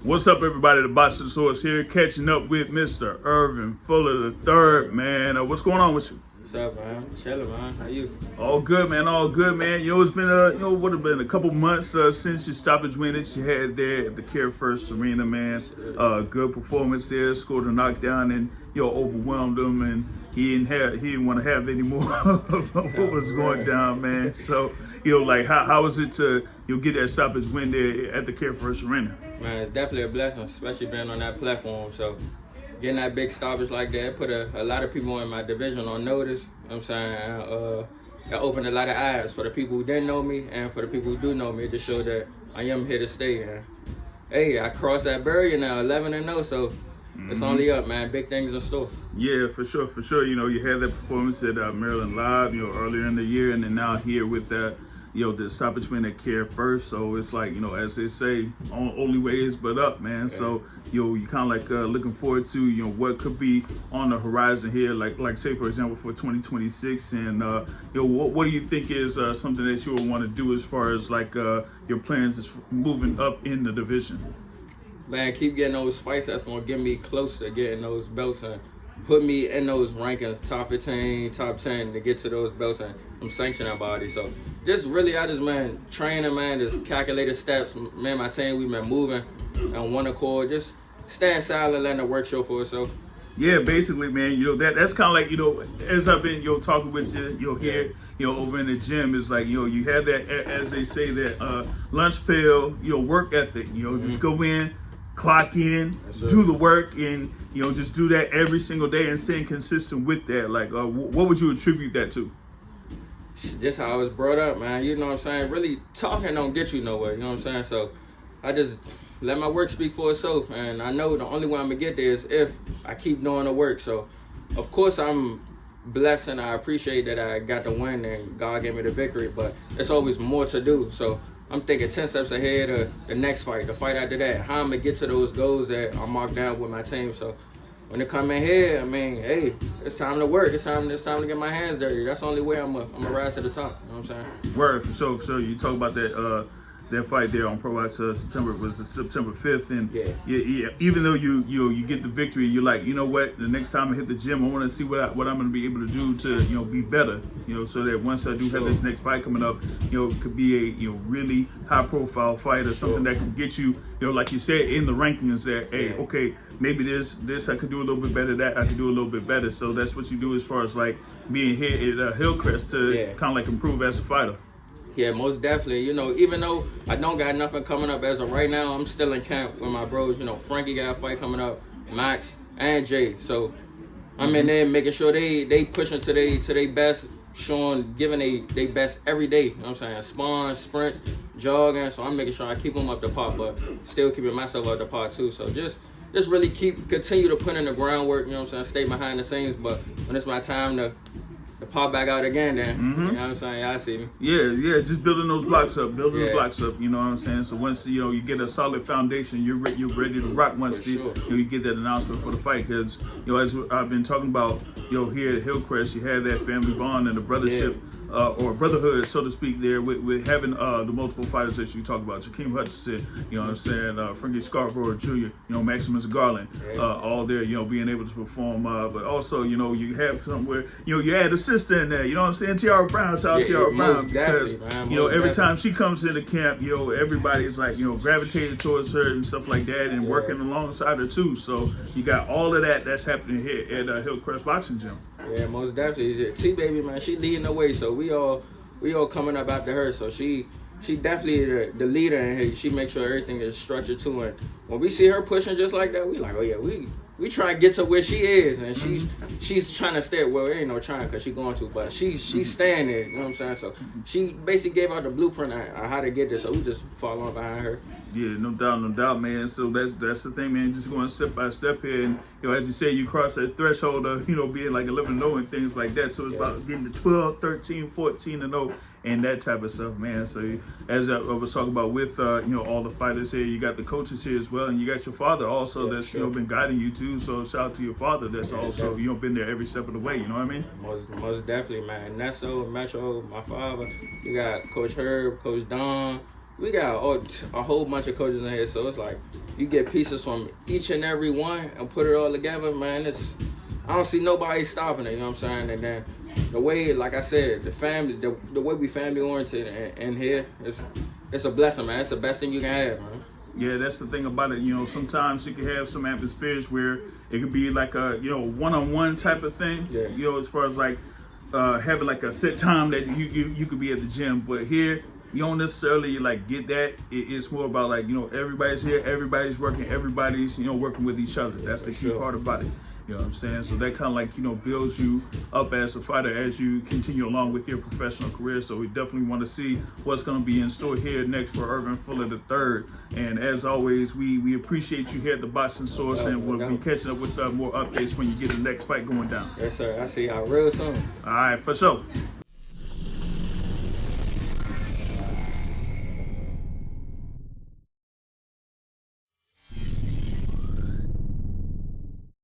What's up, everybody? The Boxing Source here, catching up with Mr. Ervin Fuller III, man. What's going on with you? What's up, man? Chilling, man. How you? All good, man. All good, man. You know, it's been would have been a couple months since your stoppage win that you had there at the Care First Arena, man. Good performance there. Scored a knockdown and overwhelmed him, and he didn't want to have any more of what was going down, man. So how was it to get that stoppage win there at the Care First Arena? Man, it's definitely a blessing, especially being on that platform. So getting that big stoppage like that put a lot of people in my division on notice. You know what I'm saying? That opened a lot of eyes for the people who didn't know me and for the people who do know me to show that I am here to stay. And hey, I crossed that barrier now, 11-0, so it's only up, man. Big things in store. Yeah, for sure. You had that performance at Maryland Live, earlier in the year, and then now here with that, the stoppage win at Care First. So it's like, as they say, only way is but up, man. Okay. So, you kind of like looking forward to, what could be on the horizon here, like say, for example, for 2026. And, what do you think is something that you would want to do as far as like your plans is moving up in the division? Man, keep getting those fights that's going to get me close to getting those belts and put me in those rankings, top 15, top 10 to get to those belts and I'm sanctioned body. So just really, training, man, just calculated steps. Man, my team, we've been moving on one accord, just staying silent, letting the work show for itself. Yeah, basically, man, that's kind of like, as I've been, talking with you, here, over in the gym, it's like, you have that, as they say, that lunch pail, work ethic, just go in, clock in, do the work, and just do that every single day and staying consistent with that. Like, what would you attribute that to? Just how I was brought up, man. You know what I'm saying? Really, talking don't get you nowhere. You know what I'm saying? So I just let my work speak for itself, and I know the only way I'm gonna get there is if I keep doing the work. So of course I'm blessed and I appreciate that I got the win and God gave me the victory, but it's always more to do. So I'm thinking 10 steps ahead of the next fight, the fight after that, how I'm going to get to those goals that are marked down with my team. So when they come in here, hey, it's time to work. It's time to get my hands dirty. That's the only way I'm gonna rise to the top. You know what I'm saying? Word, for sure. So you talk about that fight there on Pro Box September 5th, and yeah, even though you get the victory, you're like, you know what, the next time I hit the gym, I want to see what I'm going to be able to do to be better, so that once I do have this next fight coming up, it could be a really high profile fight or something that could get you, like you said, in the rankings that, hey, okay, maybe this I could do a little bit better, that I could do a little bit better. So that's what you do as far as like being here at Hillcrest to kind of like improve as a fighter. Yeah, most definitely. Even though I don't got nothing coming up as of right now, I'm still in camp with my bros. Frankie got a fight coming up, Max and Jay. So I'm in there making sure they pushing to their best, giving they best every day. You know what I'm saying? Spawn, sprints, jogging. So I'm making sure I keep them up to par, but still keeping myself up to par too. So just really continue to put in the groundwork. You know what I'm saying? Stay behind the scenes, but when it's my time to pop back out again, then you know what I'm saying? Y'all see me. Yeah, just building those blocks up, you know what I'm saying? So once you get a solid foundation, you're ready to rock once you get that announcement for the fight. Because as I've been talking about, here at Hillcrest, you had that family bond and the brothership. Or brotherhood, so to speak, there with having the multiple fighters that you talk about, Jakeem Hutchinson, you know what I'm saying, Frankie Scarborough Jr., Maximus Garland, all there, being able to perform, but also, you have somewhere, you add a sister in there, you know what I'm saying, Tiara Brown, shout out Tiara Brown, because, every time she comes into camp, everybody's like, gravitating towards her and stuff like that and working alongside her too, so you got all of that's happening here at Hillcrest Boxing Gym. Yeah, most definitely. T-Baby, man, she leading the way, so we all coming up after her. So she definitely the leader, and she makes sure everything is structured too. And when we see her pushing just like that, we like, oh yeah, we try to get to where she is, and she's trying to stay. Well, it ain't no trying because she's going to, but she's staying there. You know what I'm saying? So she basically gave out the blueprint on how to get there. So we just follow on behind her. Yeah, no doubt, man. So that's the thing, man. Just going step by step here, and as you say, you cross that threshold of being like 11-0 and things like that. So it's about getting to 12, 13, 14-0 and that type of stuff, man. So as I was talking about with all the fighters here, you got the coaches here as well, and you got your father also that's been guiding you too. So shout out to your father that's also been there every step of the way. You know what I mean? Most definitely, man. Nesso, Metro, my father. You got Coach Herb, Coach Don. we got a whole bunch of coaches in here, so it's like you get pieces from each and every one and put it all together, man. I don't see nobody stopping it, you know what I'm saying? And then the way, like I said, the family, the way we family oriented in here, it's a blessing, man. It's the best thing you can have, man. Yeah, that's the thing about it. You know, sometimes you can have some atmospheres where it could be like a, you know, one-on-one type of thing. Yeah. You know, as far as like having like a set time that you could be at the gym. But here, you don't necessarily like get that. It's more about like, you know, everybody's here, everybody's working, everybody's, you know, working with each other. That's the key part about it. You know what I'm saying? So that kind of like, you know, builds you up as a fighter as you continue along with your professional career. So we definitely want to see what's going to be in store here next for Ervin Fuller III. And as always, we appreciate you here at the Boxing Source, and we'll be catching up with more updates when you get the next fight going down. Yes, sir. I see y'all real soon. All right, for sure.